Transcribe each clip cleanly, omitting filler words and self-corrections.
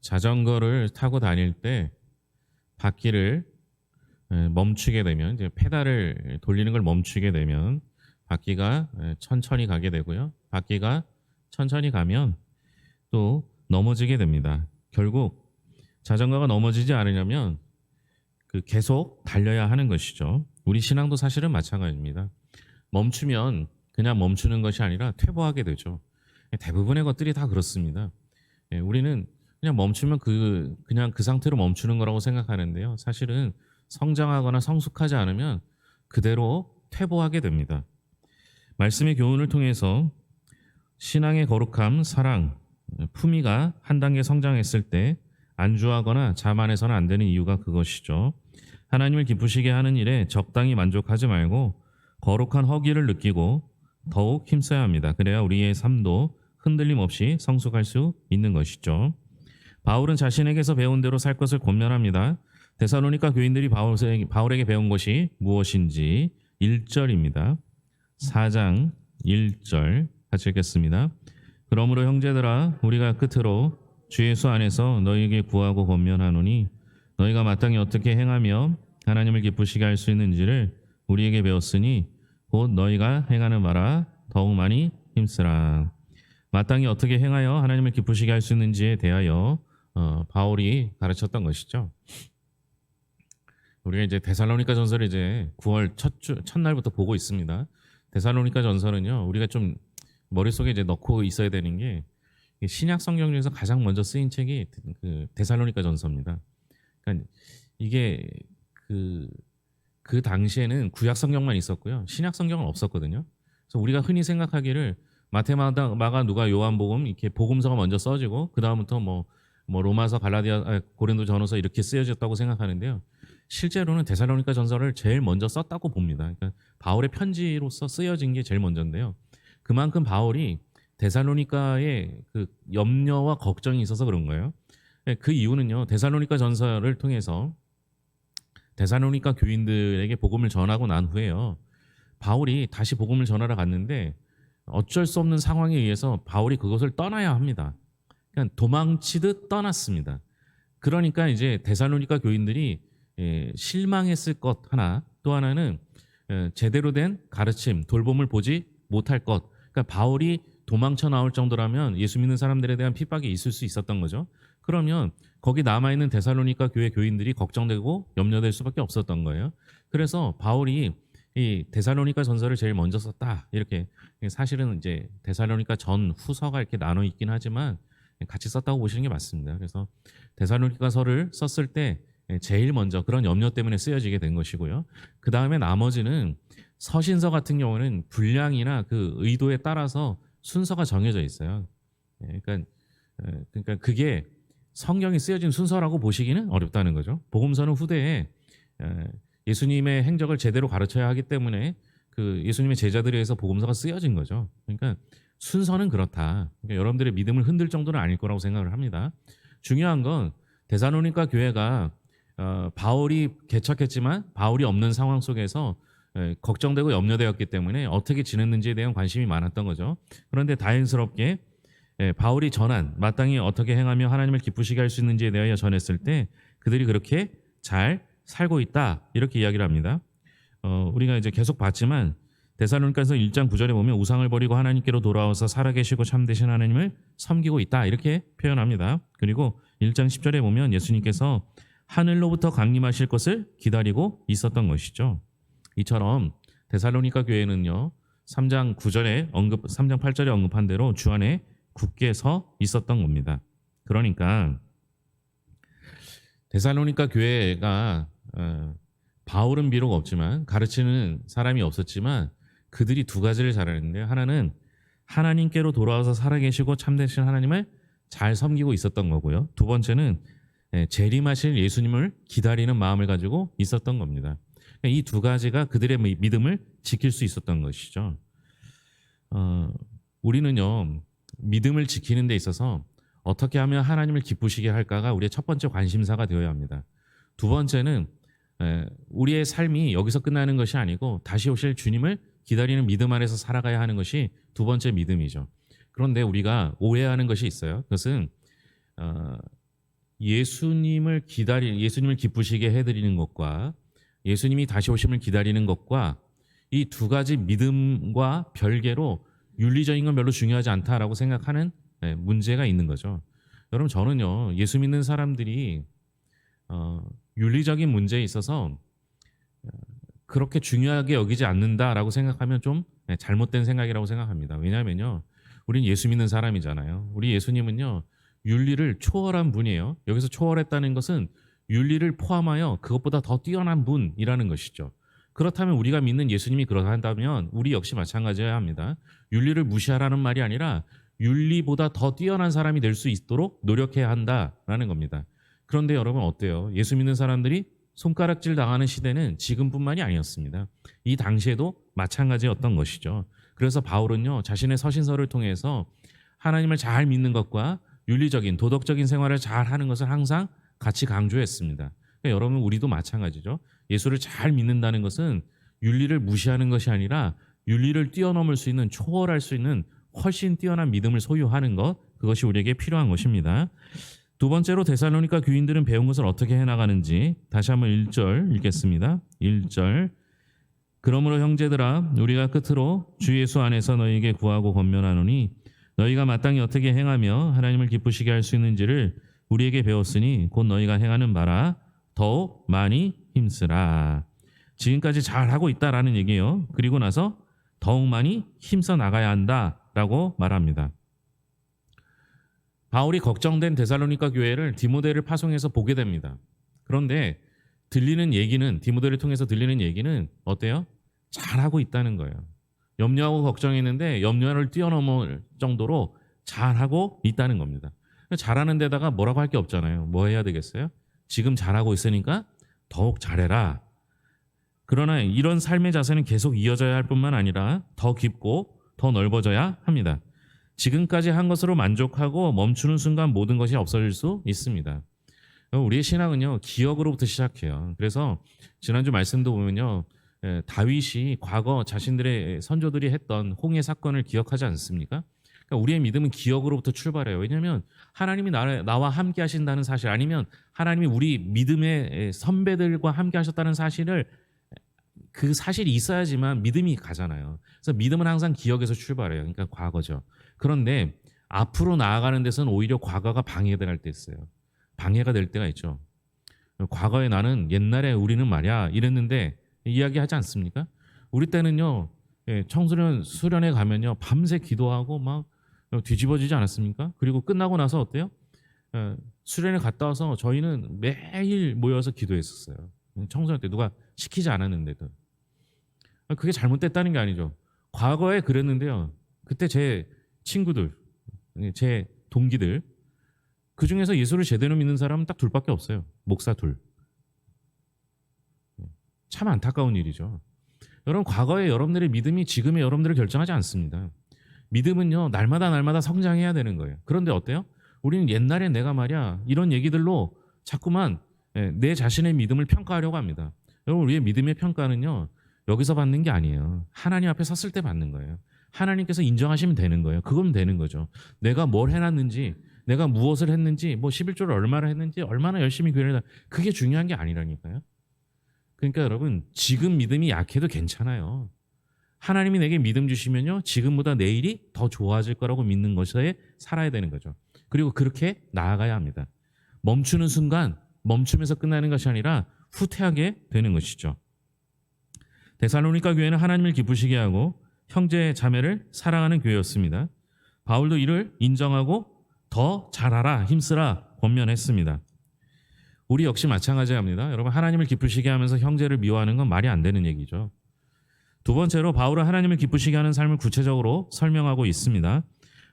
자전거를 타고 다닐 때 바퀴를 멈추게 되면 이제 페달을 돌리는 걸 멈추게 되면 바퀴가 천천히 가게 되고요. 바퀴가 천천히 가면 또 넘어지게 됩니다. 결국 자전거가 넘어지지 않으려면 계속 달려야 하는 것이죠. 우리 신앙도 사실은 마찬가지입니다. 멈추면 그냥 멈추는 것이 아니라 퇴보하게 되죠. 대부분의 것들이 다 그렇습니다. 우리는 그냥 멈추면 그냥 그 상태로 멈추는 거라고 생각하는데요. 사실은 성장하거나 성숙하지 않으면 그대로 퇴보하게 됩니다. 말씀의 교훈을 통해서 신앙의 거룩함, 사랑, 품위가 한 단계 성장했을 때 안주하거나 자만해서는 안 되는 이유가 그것이죠. 하나님을 기쁘시게 하는 일에 적당히 만족하지 말고 거룩한 허기를 느끼고 더욱 힘써야 합니다. 그래야 우리의 삶도 흔들림 없이 성숙할 수 있는 것이죠. 바울은 자신에게서 배운 대로 살 것을 권면합니다. 데살로니가 교인들이 바울에게 배운 것이 무엇인지 1절입니다. 4장 1절 같이 읽겠습니다. 그러므로 형제들아 우리가 끝으로 주 예수 안에서 너희에게 구하고 권면하노니 너희가 마땅히 어떻게 행하며 하나님을 기쁘시게 할 수 있는지를 우리에게 배웠으니 곧 너희가 행하는 바라 더욱 많이 힘쓰라. 마땅히 어떻게 행하여 하나님을 기쁘시게 할 수 있는지에 대하여 바울이 가르쳤던 것이죠. 우리가 이제 데살로니가 전서를 이제 9월 첫날부터 보고 있습니다. 데살로니가 전서는요, 우리가 좀 머릿속에 이제 넣고 있어야 되는 게 신약 성경 중에서 가장 먼저 쓰인 책이 데살로니가 전서입니다. 그러니까 이게 그 당시에는 구약 성경만 있었고요. 신약 성경은 없었거든요. 그래서 우리가 흔히 생각하기를 마태, 마가, 누가, 요한복음 이렇게 복음서가 먼저 써지고 그 다음부터 뭐 로마서, 갈라디아, 고린도 전후서 이렇게 쓰여졌다고 생각하는데요. 실제로는 데살로니가 전서를 제일 먼저 썼다고 봅니다. 그러니까 바울의 편지로서 쓰여진 게 제일 먼저인데요. 그만큼 바울이 데살로니가의 염려와 걱정이 있어서 그런 거예요. 그 이유는요. 데살로니가 전서를 통해서 데살로니가 교인들에게 복음을 전하고 난 후에요. 바울이 다시 복음을 전하러 갔는데 어쩔 수 없는 상황에 의해서 바울이 그것을 떠나야 합니다. 그냥 도망치듯 떠났습니다. 그러니까 이제 데살로니가 교인들이 실망했을 것 하나, 또 하나는 제대로 된 가르침, 돌봄을 보지 못할 것. 그러니까 바울이 도망쳐 나올 정도라면 예수 믿는 사람들에 대한 핍박이 있을 수 있었던 거죠. 그러면 거기 남아있는 데살로니가 교회 교인들이 걱정되고 염려될 수밖에 없었던 거예요. 그래서 바울이 이 데살로니가 전서를 제일 먼저 썼다. 이렇게 사실은 이제 데살로니가 전 후서가 이렇게 나눠 있긴 하지만 같이 썼다고 보시는 게 맞습니다. 그래서 데살로니가서를 썼을 때 제일 먼저 그런 염려 때문에 쓰여지게 된 것이고요. 그 다음에 나머지는 서신서 같은 경우는 분량이나 그 의도에 따라서 순서가 정해져 있어요. 그러니까 그게 성경이 쓰여진 순서라고 보시기는 어렵다는 거죠. 복음서는 후대에 예수님의 행적을 제대로 가르쳐야 하기 때문에 그 예수님의 제자들에 의해서 복음서가 쓰여진 거죠. 그러니까 순서는 그렇다. 그러니까 여러분들의 믿음을 흔들 정도는 아닐 거라고 생각을 합니다. 중요한 건 데살로니가 교회가 바울이 개척했지만 바울이 없는 상황 속에서 걱정되고 염려되었기 때문에 어떻게 지냈는지에 대한 관심이 많았던 거죠. 그런데 다행스럽게 바울이 전한 마땅히 어떻게 행하며 하나님을 기쁘시게 할 수 있는지에 대하여 전했을 때 그들이 그렇게 잘 살고 있다 이렇게 이야기를 합니다. 우리가 이제 계속 봤지만 데살로니가서 1장 9절에 보면 우상을 버리고 하나님께로 돌아와서 살아계시고 참되신 하나님을 섬기고 있다 이렇게 표현합니다. 그리고 1장 10절에 보면 예수님께서 하늘로부터 강림하실 것을 기다리고 있었던 것이죠. 이처럼 데살로니가 교회는요 3장 8절에 언급한 대로 주 안에 굳게 서 있었던 겁니다. 그러니까 데살로니가 교회가 바울은 비록 없지만 가르치는 사람이 없었지만 그들이 두 가지를 잘했는데요. 하나는 하나님께로 돌아와서 살아계시고 참되신 하나님을 잘 섬기고 있었던 거고요. 두 번째는 재림하실 예수님을 기다리는 마음을 가지고 있었던 겁니다. 이 두 가지가 그들의 믿음을 지킬 수 있었던 것이죠. 우리는요 믿음을 지키는 데 있어서 어떻게 하면 하나님을 기쁘시게 할까가 우리의 첫 번째 관심사가 되어야 합니다. 두 번째는 우리의 삶이 여기서 끝나는 것이 아니고 다시 오실 주님을 기다리는 믿음 안에서 살아가야 하는 것이 두 번째 믿음이죠. 그런데 우리가 오해하는 것이 있어요. 그것은 예수님을 기쁘시게 해드리는 것과 예수님이 다시 오심을 기다리는 것과 이 두 가지 믿음과 별개로 윤리적인 건 별로 중요하지 않다라고 생각하는 문제가 있는 거죠. 여러분 저는요 예수 믿는 사람들이 윤리적인 문제에 있어서 그렇게 중요하게 여기지 않는다라고 생각하면 좀 잘못된 생각이라고 생각합니다. 왜냐하면요 우린 예수 믿는 사람이잖아요. 우리 예수님은요 윤리를 초월한 분이에요. 여기서 초월했다는 것은 윤리를 포함하여 그것보다 더 뛰어난 분이라는 것이죠. 그렇다면 우리가 믿는 예수님이 그러한다면 우리 역시 마찬가지여야 합니다. 윤리를 무시하라는 말이 아니라 윤리보다 더 뛰어난 사람이 될 수 있도록 노력해야 한다라는 겁니다. 그런데 여러분 어때요? 예수 믿는 사람들이 손가락질 당하는 시대는 지금뿐만이 아니었습니다. 이 당시에도 마찬가지였던 것이죠. 그래서 바울은요 자신의 서신서를 통해서 하나님을 잘 믿는 것과 윤리적인 도덕적인 생활을 잘 하는 것을 항상 같이 강조했습니다. 그러니까 여러분 우리도 마찬가지죠. 예수를 잘 믿는다는 것은 윤리를 무시하는 것이 아니라 윤리를 뛰어넘을 수 있는 초월할 수 있는 훨씬 뛰어난 믿음을 소유하는 것, 그것이 우리에게 필요한 것입니다. 두 번째로 데살로니가 교인들은 배운 것을 어떻게 해나가는지 다시 한번 1절 읽겠습니다. 1절 그러므로 형제들아 우리가 끝으로 주 예수 안에서 너희에게 구하고 권면하노니 너희가 마땅히 어떻게 행하며 하나님을 기쁘시게 할 수 있는지를 우리에게 배웠으니 곧 너희가 행하는 바라 더욱 많이 힘쓰라. 지금까지 잘하고 있다라는 얘기예요. 그리고 나서 더욱 많이 힘써 나가야 한다라고 말합니다. 바울이 걱정된 데살로니가 교회를 디모데를 파송해서 보게 됩니다. 그런데 들리는 얘기는 디모데를 통해서 들리는 얘기는 어때요? 잘하고 있다는 거예요. 염려하고 걱정했는데 염려를 뛰어넘을 정도로 잘하고 있다는 겁니다. 잘하는 데다가 뭐라고 할 게 없잖아요. 뭐 해야 되겠어요? 지금 잘하고 있으니까 더욱 잘해라. 그러나 이런 삶의 자세는 계속 이어져야 할 뿐만 아니라 더 깊고 더 넓어져야 합니다. 지금까지 한 것으로 만족하고 멈추는 순간 모든 것이 없어질 수 있습니다. 우리의 신앙은요 기억으로부터 시작해요. 그래서 지난주 말씀도 보면요 다윗이 과거 자신들의 선조들이 했던 홍해 사건을 기억하지 않습니까? 그러니까 우리의 믿음은 기억으로부터 출발해요. 왜냐하면 하나님이 나와 함께 하신다는 사실 아니면 하나님이 우리 믿음의 선배들과 함께 하셨다는 사실을 그 사실이 있어야지만 믿음이 가잖아요. 그래서 믿음은 항상 기억에서 출발해요. 그러니까 과거죠. 그런데 앞으로 나아가는 데서는 오히려 과거가 방해가 될 때 있어요. 방해가 될 때가 있죠. 과거에 나는 옛날에 우리는 말이야 이랬는데 이야기하지 않습니까? 우리 때는요 청소년 수련회 가면요 밤새 기도하고 막 뒤집어지지 않았습니까? 그리고 끝나고 나서 어때요? 수련회 갔다 와서 저희는 매일 모여서 기도했었어요. 청소년 때 누가 시키지 않았는데도. 그게 잘못됐다는 게 아니죠. 과거에 그랬는데요. 그때 제 친구들, 제 동기들 그 중에서 예수를 제대로 믿는 사람은 딱 둘밖에 없어요. 목사 둘. 참 안타까운 일이죠. 여러분 과거의 여러분들의 믿음이 지금의 여러분들을 결정하지 않습니다. 믿음은요 날마다 성장해야 되는 거예요. 그런데 어때요? 우리는 옛날에 내가 말이야 이런 얘기들로 자꾸만 내 자신의 믿음을 평가하려고 합니다. 여러분 우리의 믿음의 평가는요 여기서 받는 게 아니에요. 하나님 앞에 섰을 때 받는 거예요. 하나님께서 인정하시면 되는 거예요. 그건 되는 거죠. 내가 뭘 해놨는지 내가 무엇을 했는지 뭐 11조를 얼마나 했는지 얼마나 열심히 교회를 그게 중요한 게 아니라니까요. 그러니까 여러분 지금 믿음이 약해도 괜찮아요. 하나님이 내게 믿음 주시면요 지금보다 내일이 더 좋아질 거라고 믿는 것에 살아야 되는 거죠. 그리고 그렇게 나아가야 합니다. 멈추는 순간 멈추면서 끝나는 것이 아니라 후퇴하게 되는 것이죠. 데살로니가 교회는 하나님을 기쁘시게 하고 형제 자매를 사랑하는 교회였습니다. 바울도 이를 인정하고 더 잘하라 힘쓰라 권면했습니다. 우리 역시 마찬가지합니다. 여러분 하나님을 기쁘시게 하면서 형제를 미워하는 건 말이 안 되는 얘기죠. 두 번째로 바울은 하나님을 기쁘시게 하는 삶을 구체적으로 설명하고 있습니다.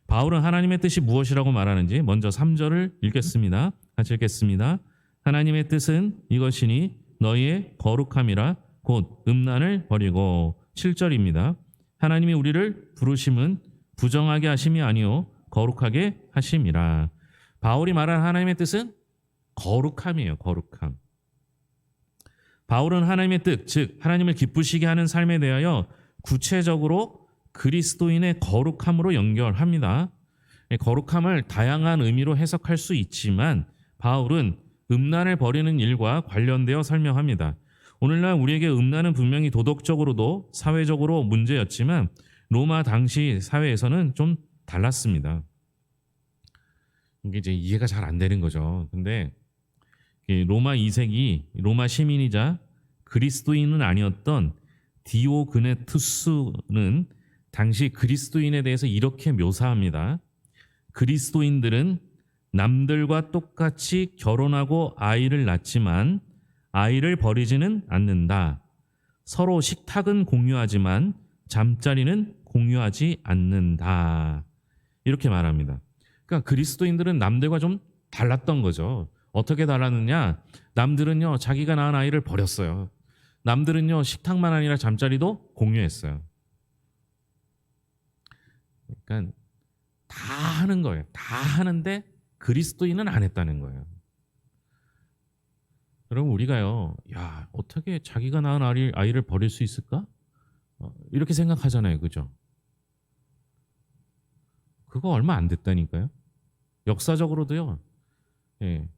바울은 하나님의 뜻이 무엇이라고 말하는지 먼저 3절을 읽겠습니다. 같이 읽겠습니다. 하나님의 뜻은 이것이니 너희의 거룩함이라 곧 음란을 버리고 7절입니다. 하나님이 우리를 부르심은 부정하게 하심이 아니요 거룩하게 하심이라. 바울이 말한 하나님의 뜻은 거룩함이에요. 거룩함. 바울은 하나님의 뜻, 즉 하나님을 기쁘시게 하는 삶에 대하여 구체적으로 그리스도인의 거룩함으로 연결합니다. 거룩함을 다양한 의미로 해석할 수 있지만 바울은 음란을 버리는 일과 관련되어 설명합니다. 오늘날 우리에게 음란은 분명히 도덕적으로도 사회적으로 문제였지만 로마 당시 사회에서는 좀 달랐습니다. 이게 이제 이해가 잘 안 되는 거죠. 근데 로마 2세기 로마 시민이자 그리스도인은 아니었던 디오그네투스는 당시 그리스도인에 대해서 이렇게 묘사합니다. 그리스도인들은 남들과 똑같이 결혼하고 아이를 낳지만 아이를 버리지는 않는다. 서로 식탁은 공유하지만 잠자리는 공유하지 않는다. 이렇게 말합니다. 그러니까 그리스도인들은 남들과 좀 달랐던 거죠. 어떻게 달랐느냐? 남들은요, 자기가 낳은 아이를 버렸어요. 남들은요, 식탁만 아니라 잠자리도 공유했어요. 그러니까 다 하는 거예요. 다 하는데 그리스도인은 안 했다는 거예요. 여러분, 우리가요, 야, 어떻게 자기가 낳은 아이를 버릴 수 있을까? 이렇게 생각하잖아요. 그죠? 그거 얼마 안 됐다니까요. 역사적으로도요, 예,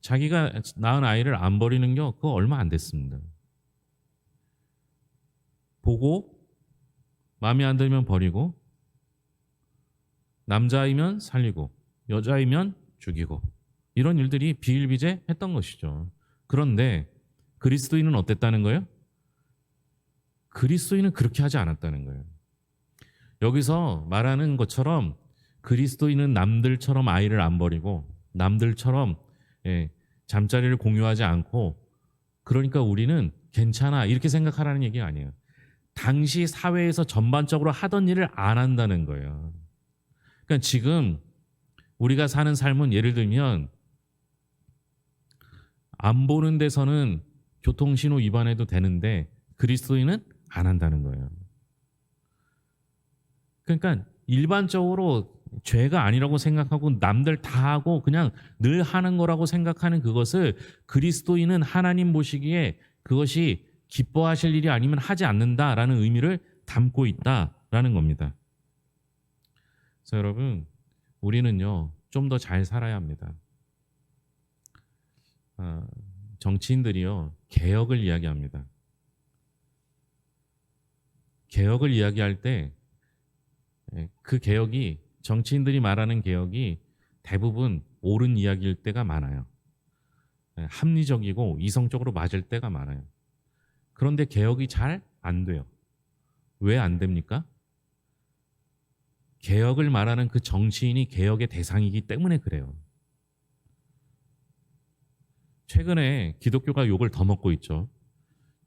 자기가 낳은 아이를 안 버리는 게 그거 얼마 안 됐습니다. 보고 마음에 안 들면 버리고, 남자이면 살리고 여자이면 죽이고, 이런 일들이 비일비재했던 것이죠. 그런데 그리스도인은 어땠다는 거예요? 그리스도인은 그렇게 하지 않았다는 거예요. 여기서 말하는 것처럼 그리스도인은 남들처럼 아이를 안 버리고 남들처럼 잠자리를 공유하지 않고, 그러니까 우리는 괜찮아 이렇게 생각하라는 얘기가 아니에요. 당시 사회에서 전반적으로 하던 일을 안 한다는 거예요. 그러니까 지금 우리가 사는 삶은 예를 들면 안 보는 데서는 교통신호 위반해도 되는데 그리스도인은 안 한다는 거예요. 그러니까 일반적으로 죄가 아니라고 생각하고 남들 다 하고 그냥 늘 하는 거라고 생각하는 그것을 그리스도인은 하나님 보시기에 그것이 기뻐하실 일이 아니면 하지 않는다라는 의미를 담고 있다라는 겁니다. 그래서 여러분, 우리는요, 좀 더 잘 살아야 합니다. 정치인들이요, 개혁을 이야기합니다. 개혁을 이야기할 때 그 개혁이, 정치인들이 말하는 개혁이 대부분 옳은 이야기일 때가 많아요. 합리적이고 이성적으로 맞을 때가 많아요. 그런데 개혁이 잘 안 돼요. 왜 안 됩니까? 개혁을 말하는 그 정치인이 개혁의 대상이기 때문에 그래요. 최근에 기독교가 욕을 더 먹고 있죠.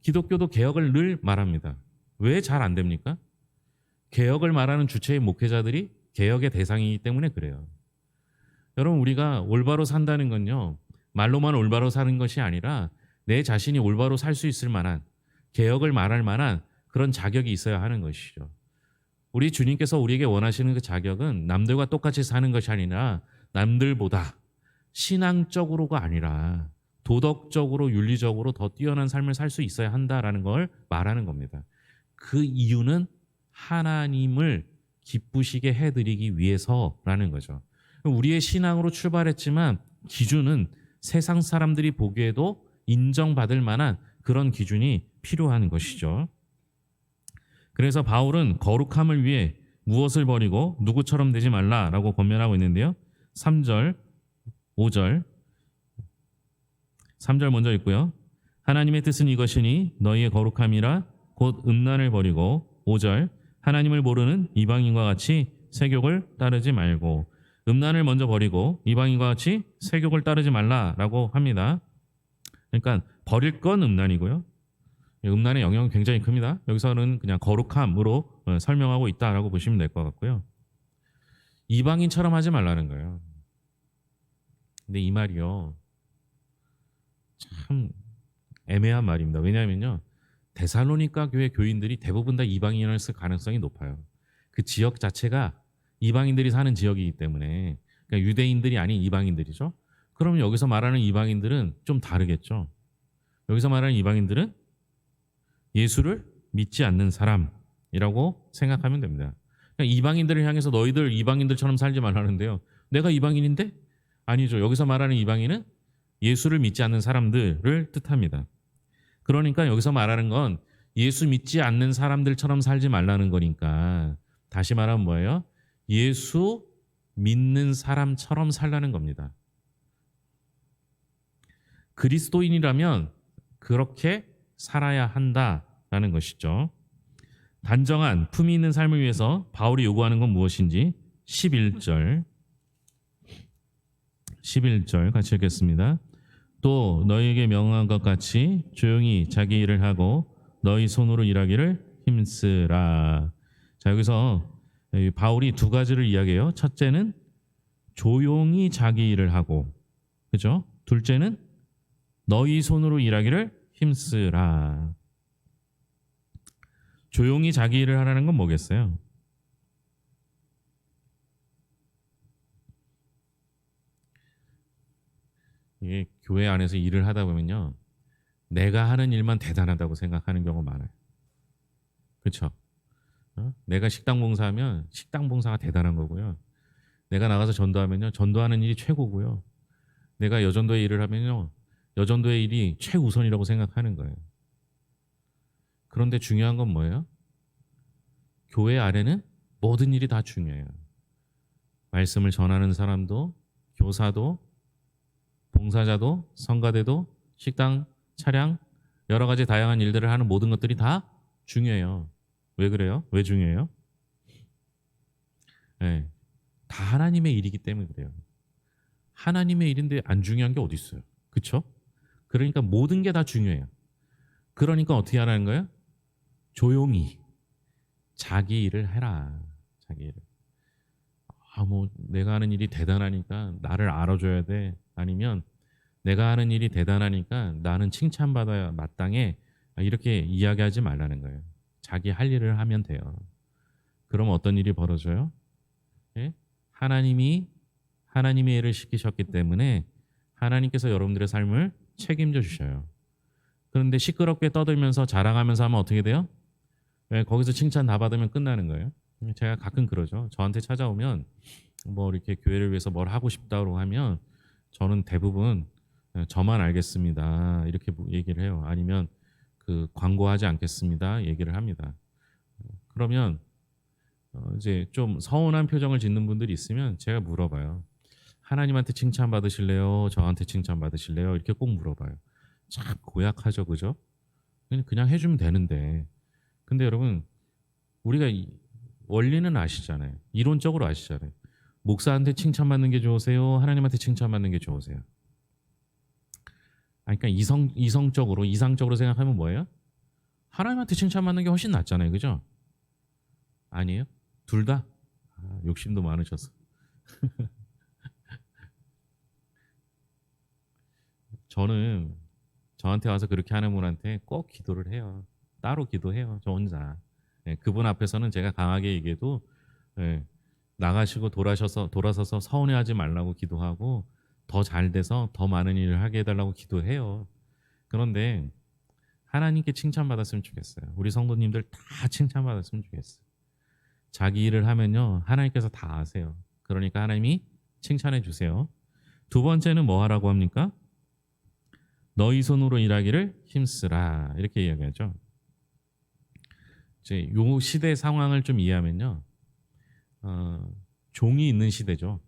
기독교도 개혁을 늘 말합니다. 왜 잘 안 됩니까? 개혁을 말하는 주체의 목회자들이 개혁의 대상이기 때문에 그래요. 여러분, 우리가 올바로 산다는 건요, 말로만 올바로 사는 것이 아니라 내 자신이 올바로 살 수 있을 만한, 개혁을 말할 만한 그런 자격이 있어야 하는 것이죠. 우리 주님께서 우리에게 원하시는 그 자격은 남들과 똑같이 사는 것이 아니라 남들보다 신앙적으로가 아니라 도덕적으로, 윤리적으로 더 뛰어난 삶을 살 수 있어야 한다라는 걸 말하는 겁니다. 그 이유는 하나님을 기쁘시게 해드리기 위해서라는 거죠. 우리의 신앙으로 출발했지만 기준은 세상 사람들이 보기에도 인정받을 만한 그런 기준이 필요한 것이죠. 그래서 바울은 거룩함을 위해 무엇을 버리고 누구처럼 되지 말라라고 권면하고 있는데요. 3절, 5절, 3절 먼저 읽고요. 하나님의 뜻은 이것이니 너희의 거룩함이라 곧 음란을 버리고, 5절, 하나님을 모르는 이방인과 같이 세욕을 따르지 말고. 음란을 먼저 버리고 이방인과 같이 세욕을 따르지 말라라고 합니다. 그러니까 버릴 건 음란이고요. 음란의 영향은 굉장히 큽니다. 여기서는 그냥 거룩함으로 설명하고 있다라고 보시면 될 것 같고요. 이방인처럼 하지 말라는 거예요. 근데 이 말이요, 참 애매한 말입니다. 왜냐하면요, 데살로니가 교회 교인들이 대부분 다 이방인이었을 가능성이 높아요. 그 지역 자체가 이방인들이 사는 지역이기 때문에, 그러니까 유대인들이 아닌 이방인들이죠. 그러면 여기서 말하는 이방인들은 좀 다르겠죠. 여기서 말하는 이방인들은 예수를 믿지 않는 사람이라고 생각하면 됩니다. 그러니까 이방인들을 향해서 너희들 이방인들처럼 살지 말라는데요, 내가 이방인인데? 아니죠. 여기서 말하는 이방인은 예수를 믿지 않는 사람들을 뜻합니다. 그러니까 여기서 말하는 건 예수 믿지 않는 사람들처럼 살지 말라는 거니까 다시 말하면 뭐예요? 예수 믿는 사람처럼 살라는 겁니다. 그리스도인이라면 그렇게 살아야 한다라는 것이죠. 단정한 품위 있는 삶을 위해서 바울이 요구하는 건 무엇인지 11절 같이 읽겠습니다. 또 너희에게 명한 것 같이 조용히 자기 일을 하고 너희 손으로 일하기를 힘쓰라. 자, 여기서 바울이 두 가지를 이야기해요. 첫째는 조용히 자기 일을 하고, 그죠? 둘째는 너희 손으로 일하기를 힘쓰라. 조용히 자기 일을 하라는 건 뭐겠어요? 이게 교회 안에서 일을 하다 보면요, 내가 하는 일만 대단하다고 생각하는 경우가 많아요. 그렇죠? 내가 식당 봉사하면 식당 봉사가 대단한 거고요. 내가 나가서 전도하면요, 전도하는 일이 최고고요. 내가 여전도의 일을 하면요, 여전도의 일이 최우선이라고 생각하는 거예요. 그런데 중요한 건 뭐예요? 교회 안에는 모든 일이 다 중요해요. 말씀을 전하는 사람도, 교사도, 봉사자도, 성가대도, 식당, 차량, 여러 가지 다양한 일들을 하는 모든 것들이 다 중요해요. 왜 그래요? 왜 중요해요? 네, 다 하나님의 일이기 때문에 그래요. 하나님의 일인데 안 중요한 게 어디 있어요? 그렇죠? 그러니까 모든 게 다 중요해요. 그러니까 어떻게 하라는 거예요? 조용히 자기 일을 해라. 자기 일을. 뭐 내가 하는 일이 대단하니까 나를 알아줘야 돼. 아니면 내가 하는 일이 대단하니까 나는 칭찬받아야 마땅해. 이렇게 이야기하지 말라는 거예요. 자기 할 일을 하면 돼요. 그럼 어떤 일이 벌어져요? 예? 하나님이 하나님의 일을 시키셨기 때문에 하나님께서 여러분들의 삶을 책임져 주셔요. 그런데 시끄럽게 떠들면서 자랑하면서 하면 어떻게 돼요? 예, 거기서 칭찬 다 받으면 끝나는 거예요. 제가 가끔 그러죠. 저한테 찾아오면 뭐 이렇게 교회를 위해서 뭘 하고 싶다고 하면 저는 대부분 저만 알겠습니다. 이렇게 얘기를 해요. 아니면 그 광고하지 않겠습니다. 얘기를 합니다. 그러면 이제 좀 서운한 표정을 짓는 분들이 있으면 제가 물어봐요. 하나님한테 칭찬 받으실래요? 저한테 칭찬 받으실래요? 이렇게 꼭 물어봐요. 참 고약하죠, 그죠? 그냥 해주면 되는데. 근데 여러분, 우리가 원리는 아시잖아요. 이론적으로 아시잖아요. 목사한테 칭찬받는 게 좋으세요? 하나님한테 칭찬받는 게 좋으세요? 그러니까 이상적으로 생각하면 뭐예요? 하나님한테 칭찬받는 게 훨씬 낫잖아요, 그죠? 아니에요? 둘 다? 욕심도 많으셔서. 저는 저한테 와서 그렇게 하는 분한테 꼭 기도를 해요. 따로 기도해요. 저 혼자. 예, 그분 앞에서는 제가 강하게 얘기해도 예, 나가시고 돌아서서 서운해하지 말라고 기도하고 더 잘 돼서 더 많은 일을 하게 해달라고 기도해요. 그런데 하나님께 칭찬받았으면 좋겠어요. 우리 성도님들 다 칭찬받았으면 좋겠어요. 자기 일을 하면요, 하나님께서 다 아세요. 그러니까 하나님이 칭찬해 주세요. 두 번째는 뭐 하라고 합니까? 너희 손으로 일하기를 힘쓰라. 이렇게 이야기하죠. 이제 요 시대 상황을 좀 이해하면요. 종이 있는 시대죠.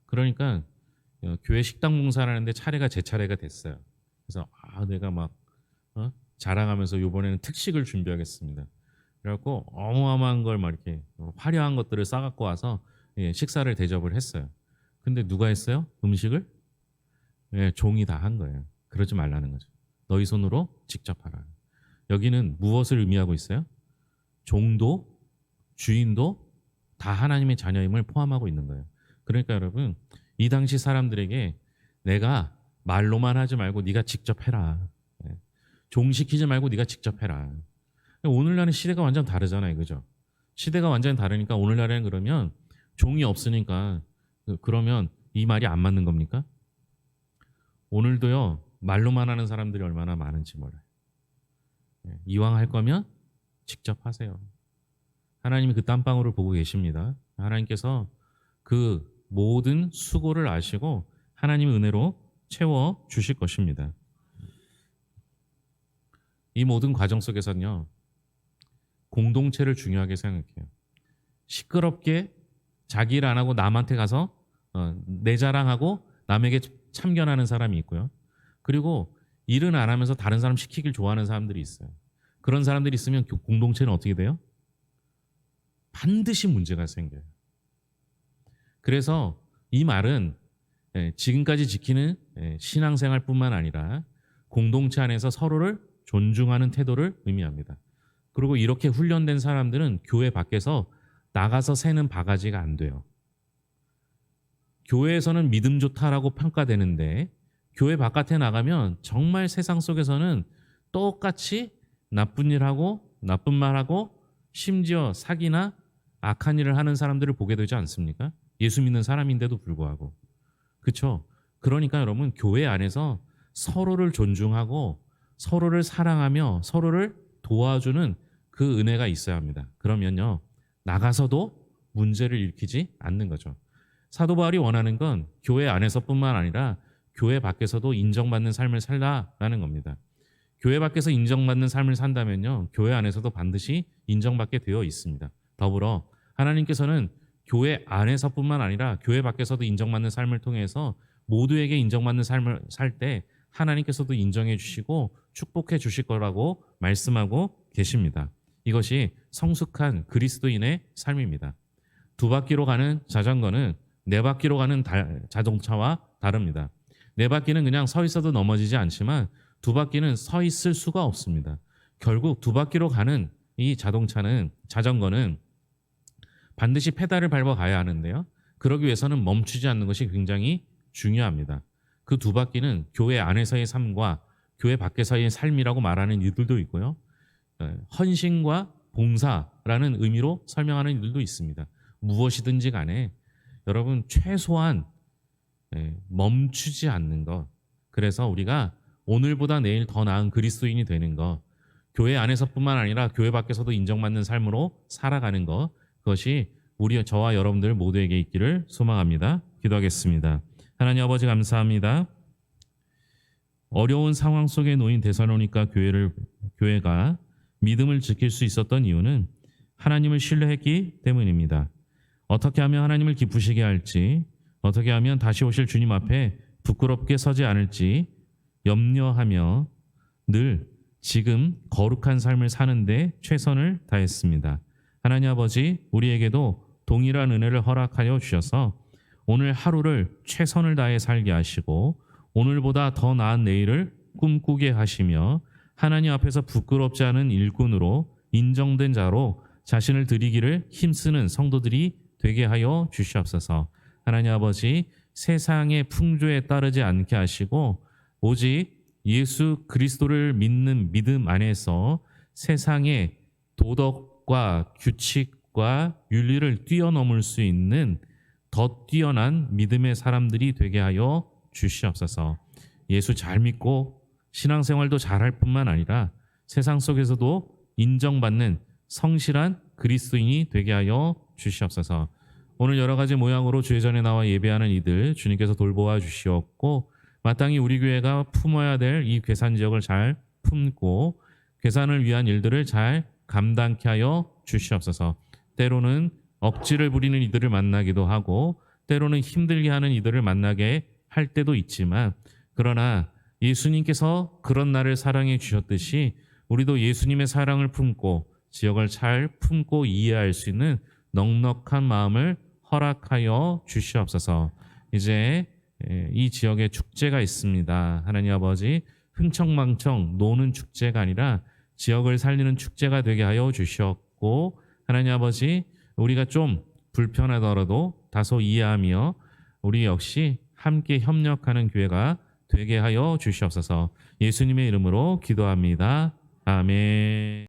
그러니까 교회 식당 봉사를 하는데 차례가 제 차례가 됐어요. 그래서 내가 막 자랑하면서 이번에는 특식을 준비하겠습니다. 그래갖고 어마어마한 걸 막 이렇게 화려한 것들을 싸갖고 와서 식사를 대접을 했어요. 근데 누가 했어요? 음식을? 종이 다 한 거예요. 그러지 말라는 거죠. 너희 손으로 직접 하라. 여기는 무엇을 의미하고 있어요? 종도 주인도 다 하나님의 자녀임을 포함하고 있는 거예요. 그러니까 여러분, 이 당시 사람들에게 내가 말로만 하지 말고 네가 직접 해라. 종시키지 말고 네가 직접 해라. 오늘날은 시대가 완전 다르잖아요. 그죠? 시대가 완전히 다르니까 오늘날에는 그러면 종이 없으니까 그러면 이 말이 안 맞는 겁니까? 오늘도요, 말로만 하는 사람들이 얼마나 많은지 몰라요. 이왕 할 거면 직접 하세요. 하나님이 그 땀방울을 보고 계십니다. 하나님께서 그 모든 수고를 아시고 하나님의 은혜로 채워 주실 것입니다. 이 모든 과정 속에서는요, 공동체를 중요하게 생각해요. 시끄럽게 자기 일 안 하고 남한테 가서 내 자랑하고 남에게 참견하는 사람이 있고요. 그리고 일은 안 하면서 다른 사람 시키길 좋아하는 사람들이 있어요. 그런 사람들이 있으면 공동체는 어떻게 돼요? 반드시 문제가 생겨요. 그래서 이 말은 지금까지 지키는 신앙생활뿐만 아니라 공동체 안에서 서로를 존중하는 태도를 의미합니다. 그리고 이렇게 훈련된 사람들은 교회 밖에서 나가서 새는 바가지가 안 돼요. 교회에서는 믿음 좋다라고 평가되는데 교회 바깥에 나가면 정말 세상 속에서는 똑같이 나쁜 일하고 나쁜 말하고 심지어 사기나 악한 일을 하는 사람들을 보게 되지 않습니까? 예수 믿는 사람인데도 불구하고. 그렇죠? 그러니까 여러분 교회 안에서 서로를 존중하고 서로를 사랑하며 서로를 도와주는 그 은혜가 있어야 합니다. 그러면요. 나가서도 문제를 일으키지 않는 거죠. 사도 바울이 원하는 건 교회 안에서뿐만 아니라 교회 밖에서도 인정받는 삶을 살라라는 겁니다. 교회 밖에서 인정받는 삶을 산다면요. 교회 안에서도 반드시 인정받게 되어 있습니다. 더불어 하나님께서는 교회 안에서뿐만 아니라 교회 밖에서도 인정받는 삶을 통해서 모두에게 인정받는 삶을 살 때 하나님께서도 인정해 주시고 축복해 주실 거라고 말씀하고 계십니다. 이것이 성숙한 그리스도인의 삶입니다. 두 바퀴로 가는 자전거는 네 바퀴로 가는 자동차와 다릅니다. 네 바퀴는 그냥 서 있어도 넘어지지 않지만 두 바퀴는 서 있을 수가 없습니다. 결국 두 바퀴로 가는 이 자전거는 반드시 페달을 밟아 가야 하는데요. 그러기 위해서는 멈추지 않는 것이 굉장히 중요합니다. 그 두 바퀴는 교회 안에서의 삶과 교회 밖에서의 삶이라고 말하는 이들도 있고요. 헌신과 봉사라는 의미로 설명하는 이들도 있습니다. 무엇이든지 간에 여러분 최소한 멈추지 않는 것. 그래서 우리가 오늘보다 내일 더 나은 그리스도인이 되는 것. 교회 안에서뿐만 아니라 교회 밖에서도 인정받는 삶으로 살아가는 것. 그것이 저와 여러분들 모두에게 있기를 소망합니다. 기도하겠습니다. 하나님 아버지 감사합니다. 어려운 상황 속에 놓인 데살로니가 교회가 믿음을 지킬 수 있었던 이유는 하나님을 신뢰했기 때문입니다. 어떻게 하면 하나님을 기쁘시게 할지, 어떻게 하면 다시 오실 주님 앞에 부끄럽게 서지 않을지 염려하며 늘 지금 거룩한 삶을 사는데 최선을 다했습니다. 하나님 아버지, 우리에게도 동일한 은혜를 허락하여 주셔서 오늘 하루를 최선을 다해 살게 하시고 오늘보다 더 나은 내일을 꿈꾸게 하시며 하나님 앞에서 부끄럽지 않은 일꾼으로 인정된 자로 자신을 드리기를 힘쓰는 성도들이 되게 하여 주시옵소서. 하나님 아버지, 세상의 풍조에 따르지 않게 하시고 오직 예수 그리스도를 믿는 믿음 안에서 세상의 도덕과 규칙과 윤리를 뛰어넘을 수 있는 더 뛰어난 믿음의 사람들이 되게 하여 주시옵소서. 예수 잘 믿고 신앙생활도 잘할 뿐만 아니라 세상 속에서도 인정받는 성실한 그리스도인이 되게 하여 주시옵소서. 오늘 여러 가지 모양으로 주의 전에 나와 예배하는 이들 주님께서 돌보아 주시옵고 마땅히 우리 교회가 품어야 될 이 괴산 지역을 잘 품고 괴산을 위한 일들을 잘 감당케 하여 주시옵소서. 때로는 억지를 부리는 이들을 만나기도 하고 때로는 힘들게 하는 이들을 만나게 할 때도 있지만 그러나 예수님께서 그런 나를 사랑해 주셨듯이 우리도 예수님의 사랑을 품고 지역을 잘 품고 이해할 수 있는 넉넉한 마음을 허락하여 주시옵소서. 이제 이 지역에 축제가 있습니다. 하나님 아버지, 흥청망청 노는 축제가 아니라 지역을 살리는 축제가 되게 하여 주시옵고 하나님 아버지, 우리가 좀 불편하더라도 다소 이해하며 우리 역시 함께 협력하는 교회가 되게 하여 주시옵소서. 예수님의 이름으로 기도합니다. 아멘.